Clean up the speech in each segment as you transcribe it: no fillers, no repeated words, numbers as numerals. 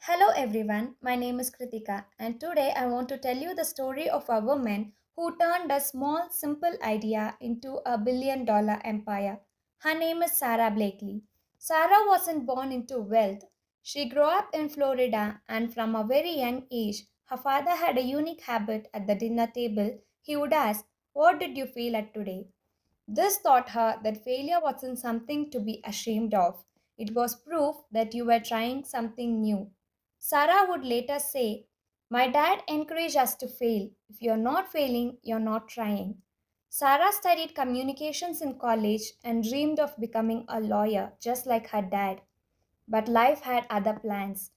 Hello everyone, my name is Krithika, and today I want to tell you the story of a woman who turned a small, simple idea into a $1 billion empire. Her name is Sara Blakely. Sara wasn't born into wealth. She grew up in Florida, and from a very young age, her father had a unique habit at the dinner table. He would ask, "What did you feel at today?" This taught her that failure wasn't something to be ashamed of. It was proof that you were trying something new. Sarah would later say, "My dad encouraged us to fail. If you're not failing, you're not trying." Sarah studied communications in college and dreamed of becoming a lawyer just like her dad. But life had other plans.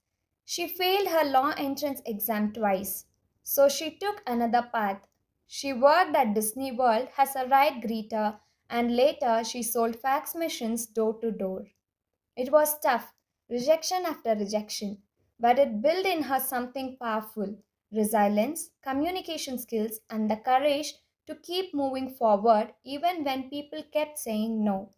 She failed her law entrance exam twice, so she took another path. She worked at Disney World as a ride greeter and later she sold fax machines door to door. It was tough, rejection after rejection, but it built in her something powerful: resilience, communication skills, and the courage to keep moving forward even when people kept saying no.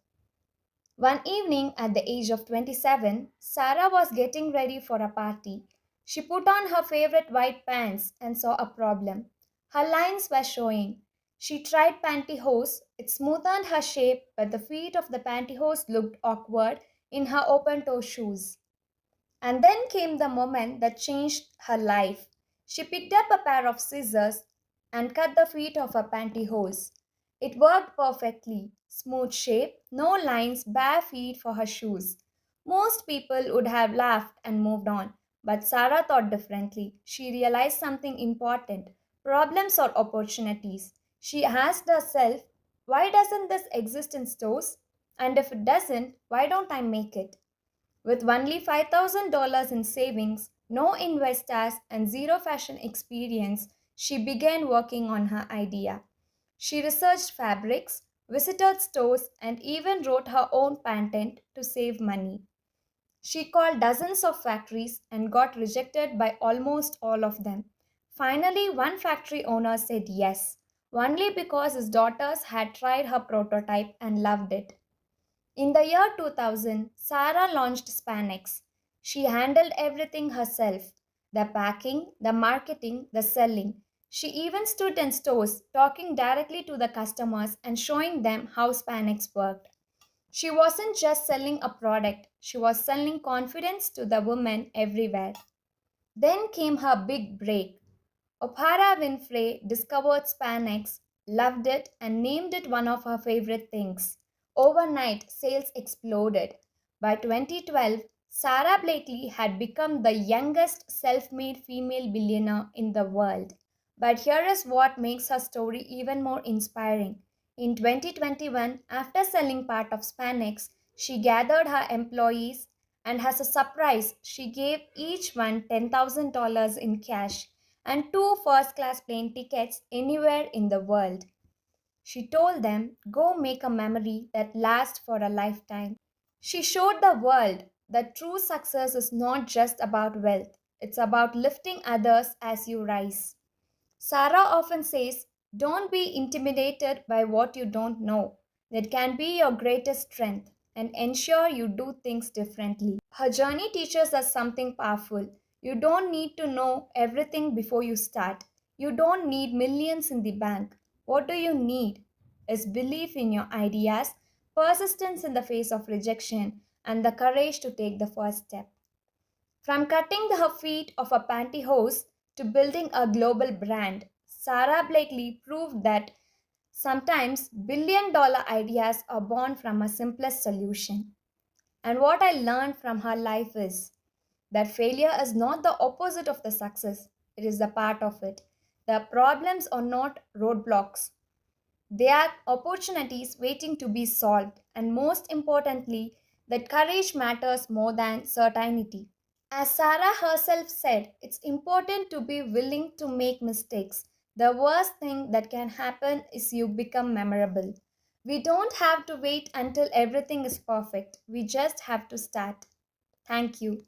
One evening at the age of 27, Sarah was getting ready for a party. She put on her favorite white pants and saw a problem. Her lines were showing. She tried pantyhose. It smoothened her shape, but the feet of the pantyhose looked awkward in her open toe shoes. And then came the moment that changed her life. She picked up a pair of scissors and cut the feet of her pantyhose. It worked perfectly. Smooth shape, no lines, bare feet for her shoes. Most people would have laughed and moved on, but Sarah thought differently. She realized something important: problems or opportunities. She asked herself, "Why doesn't this exist in stores? And if it doesn't, why don't I make it?" With only $5,000 in savings, no investors, and zero fashion experience, she began working on her idea. She researched fabrics, visited stores, and even wrote her own patent to save money. She called dozens of factories and got rejected by almost all of them. Finally, one factory owner said yes, only because his daughters had tried her prototype and loved it. In the year 2000, Sara launched Spanex. She handled everything herself: the packing, the marketing, the selling. She even stood in stores talking directly to the customers and showing them how Spanex worked. She wasn't just selling a product, she was selling confidence to the women everywhere. Then came her big break. Oprah Winfrey discovered Spanex, loved it, and named it one of her favorite things. Overnight, sales exploded. By 2012, Sarah Blakely had become the youngest self made female billionaire in the world. But here is what makes her story even more inspiring. In 2021, after selling part of Spanex, she gathered her employees and, as a surprise, she gave each one $10,000 in cash and two first class plane tickets anywhere in the world. She told them, "Go make a memory that lasts for a lifetime." She showed the world that true success is not just about wealth, it's about lifting others as you rise. Sarah often says, "Don't be intimidated by what you don't know. That can be your greatest strength, and ensure you do things differently." Her journey teaches us something powerful. You don't need to know everything before you start. You don't need millions in the bank. What do you need is belief in your ideas, persistence in the face of rejection, and the courage to take the first step. From cutting the feet of a pantyhose to building a global brand, Sarah Blakely proved that sometimes $1 billion ideas are born from a simplest solution. And what I learned from her life is that failure is not the opposite of the success, it is a part of it. The problems are not roadblocks, they are opportunities waiting to be solved. And most importantly, that courage matters more than certainty. As Sarah herself said, it's important to be willing to make mistakes. The worst thing that can happen is you become memorable. We don't have to wait until everything is perfect. We just have to start. Thank you.